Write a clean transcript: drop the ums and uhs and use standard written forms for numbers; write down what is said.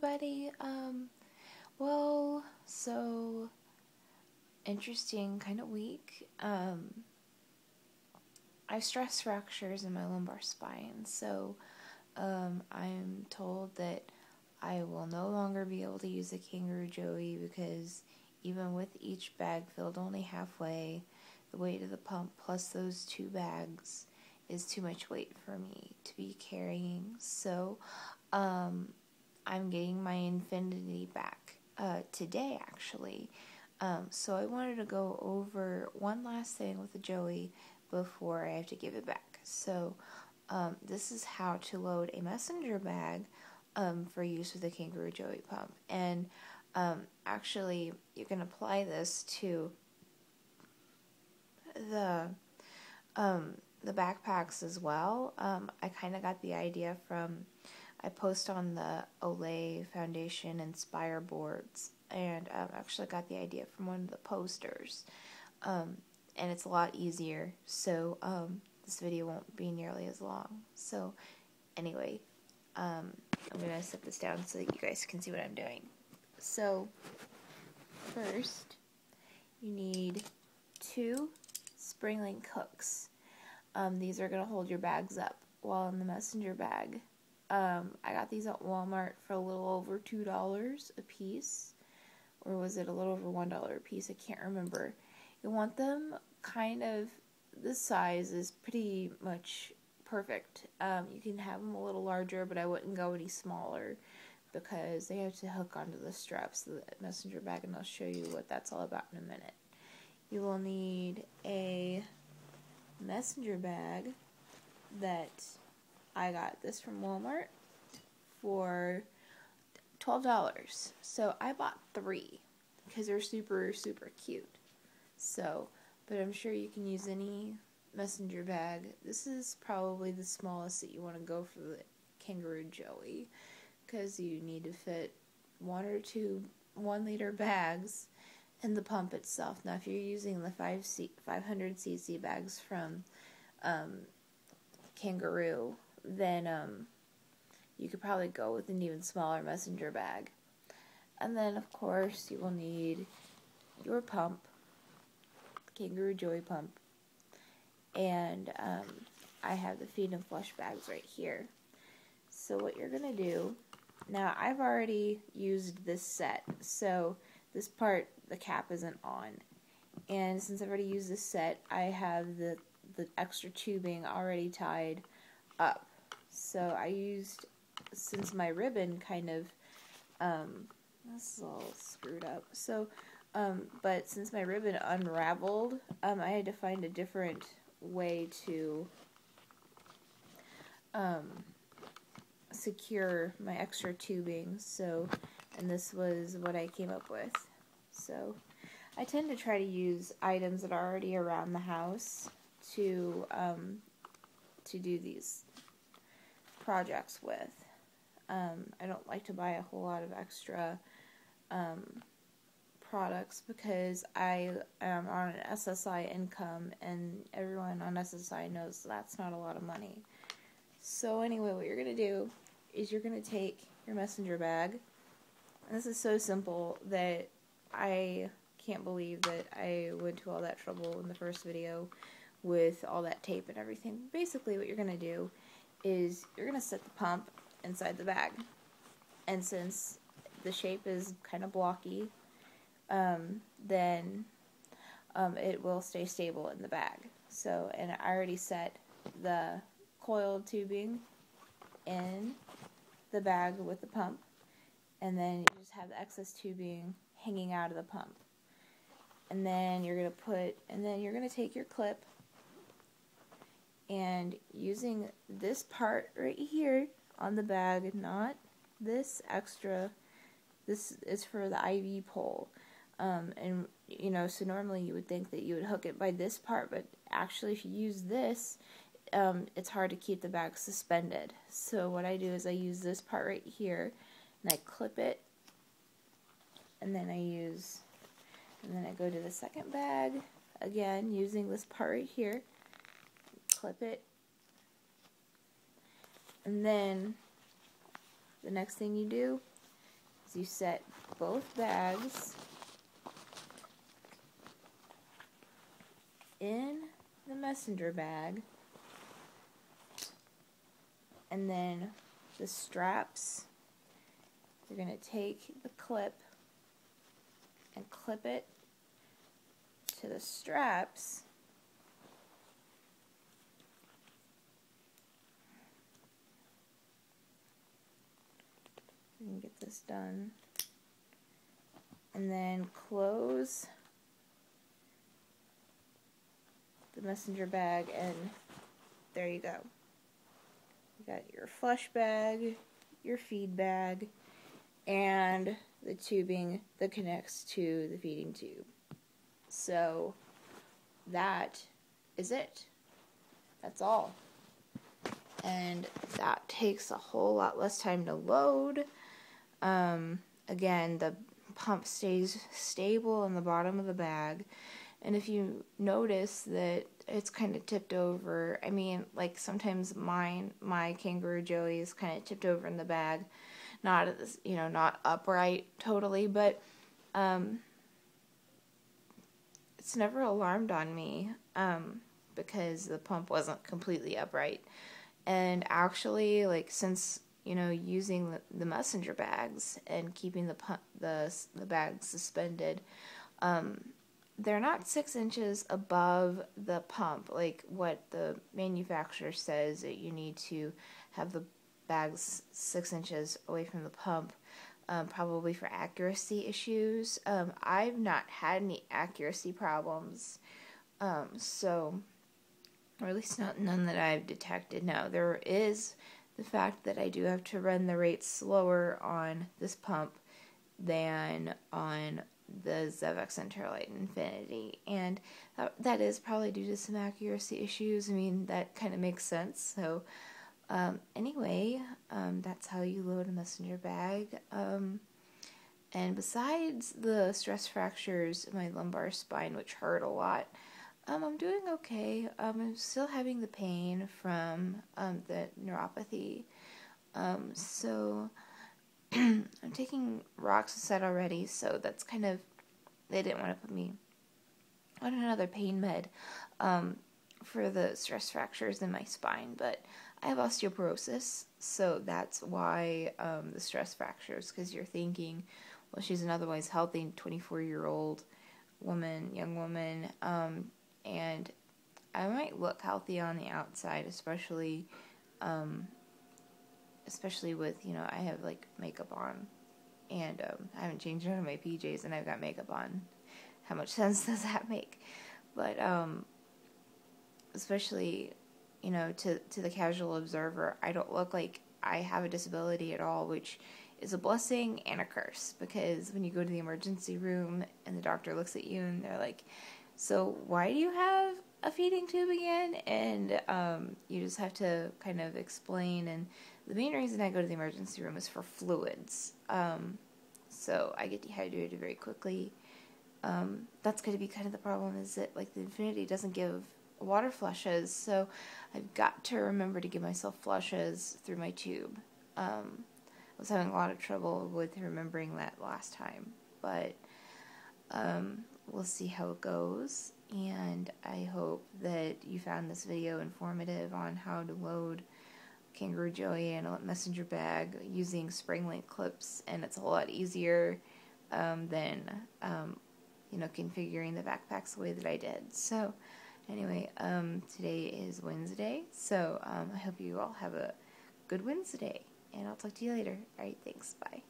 everybody. Well, so interesting kind of week. I have stress fractures in my lumbar spine, so I'm told that I will no longer be able to use the Kangaroo Joey because even with each bag filled only halfway, the weight of the pump plus those 2 bags is too much weight for me to be carrying. So, I'm getting my Infinity back today, actually. So I wanted to go over one last thing with the Joey before I have to give it back. So this is how to load a messenger bag for use with the Kangaroo Joey pump. And actually, you can apply this to the backpacks as well. I kind of got the idea from, I post on the Olay Foundation Inspire boards, and actually got the idea from one of the posters, and it's a lot easier, so this video won't be nearly as long. So anyway, I'm going to set this down so that you guys can see what I'm doing. So first, you need 2 spring link hooks. These are going to hold your bags up while in the messenger bag. I got these at Walmart for a little over $2 a piece, or was it a little over $1 a piece? I can't remember. You want them kind of, this size is pretty much perfect. You can have them a little larger, but I wouldn't go any smaller because they have to hook onto the straps of the messenger bag, and I'll show you what that's all about in a minute. You will need a messenger bag that I got this from Walmart for $12. So I bought 3 because they're super, super cute. So, but I'm sure you can use any messenger bag. This is probably the smallest that you want to go for the Kangaroo Joey because you need to fit 1 or 2 1-liter bags in the pump itself. Now, if you're using the 500cc bags from Kangaroo, then you could probably go with an even smaller messenger bag. And then, of course, you will need your pump, Kangaroo Joey pump, and I have the feed and flush bags right here. So what you're going to do, now I've already used this set, so this part, the cap isn't on. And since I've already used this set, I have the extra tubing already tied up. So I used, since my ribbon kind of, this is all screwed up. So, but since my ribbon unraveled, I had to find a different way to secure my extra tubing. So, and this was what I came up with. So, I tend to try to use items that are already around the house to do these projects with. I don't like to buy a whole lot of extra products because I am on an SSI income, and everyone on SSI knows that's not a lot of money. So anyway, what you're going to do is you're going to take your messenger bag, and this is so simple that I can't believe that I went to all that trouble in the first video with all that tape and everything. Basically, what you're going to do is you're going to set the pump inside the bag, and since the shape is kind of blocky, then it will stay stable in the bag. So, and I already set the coiled tubing in the bag with the pump, and then you just have the excess tubing hanging out of the pump. And then you're going to take your clip, and using this part right here on the bag, not this extra, this is for the IV pole. And, you know, so normally you would think that you would hook it by this part, but actually if you use this, it's hard to keep the bag suspended. So what I do is I use this part right here, and I clip it, and then I go to the second bag, again, using this part right here, clip it, and then the next thing you do is you set both bags in the messenger bag, and then the straps, you're going to take the clip and clip it to the straps, we can get this done, and then close the messenger bag, and there you go. You got your flush bag, your feed bag, and the tubing that connects to the feeding tube. So that is it. That's all. And that takes a whole lot less time to load. Again, the pump stays stable in the bottom of the bag. And if you notice that it's kind of tipped over, I mean, like sometimes my Kangaroo Joey is kind of tipped over in the bag, not not upright totally, but it's never alarmed on me because the pump wasn't completely upright. And actually, like, since using the messenger bags and keeping the bags suspended, they're not 6 inches above the pump, like what the manufacturer says that you need to have the bags 6 inches away from the pump, probably for accuracy issues. I've not had any accuracy problems, so, or at least none that I've detected. Now, there is the fact that I do have to run the rate slower on this pump than on the Zevex Interlight Infinity, and that is probably due to some accuracy issues. I mean, that kind of makes sense. So anyway, that's how you load a messenger bag. And besides the stress fractures in my lumbar spine, which hurt a lot, I'm doing okay. I'm still having the pain from the neuropathy. So I'm taking Roxicet already, so that's kind of, they didn't want to put me on another pain med for the stress fractures in my spine, but I have osteoporosis, so that's why the stress fractures, because you're thinking, well, she's an otherwise healthy 24-year-old young woman, and I might look healthy on the outside, especially with, I have, like, makeup on, and I haven't changed out of my PJs, and I've got makeup on. How much sense does that make? But, especially, to the casual observer, I don't look like I have a disability at all, which is a blessing and a curse, because when you go to the emergency room and the doctor looks at you and they're like, so why do you have a feeding tube again? And you just have to kind of explain, and the main reason I go to the emergency room is for fluids. So I get dehydrated very quickly. That's going to be kind of the problem, is that, like, the Infinity doesn't give water flushes, so I've got to remember to give myself flushes through my tube. I was having a lot of trouble with remembering that last time, but we'll see how it goes, and I hope that you found this video informative on how to load Kangaroo Joey in a messenger bag using spring link clips, and it's a whole lot easier than configuring the backpacks the way that I did. So anyway, today is Wednesday, so I hope you all have a good Wednesday, and I'll talk to you later. Alright, thanks, bye.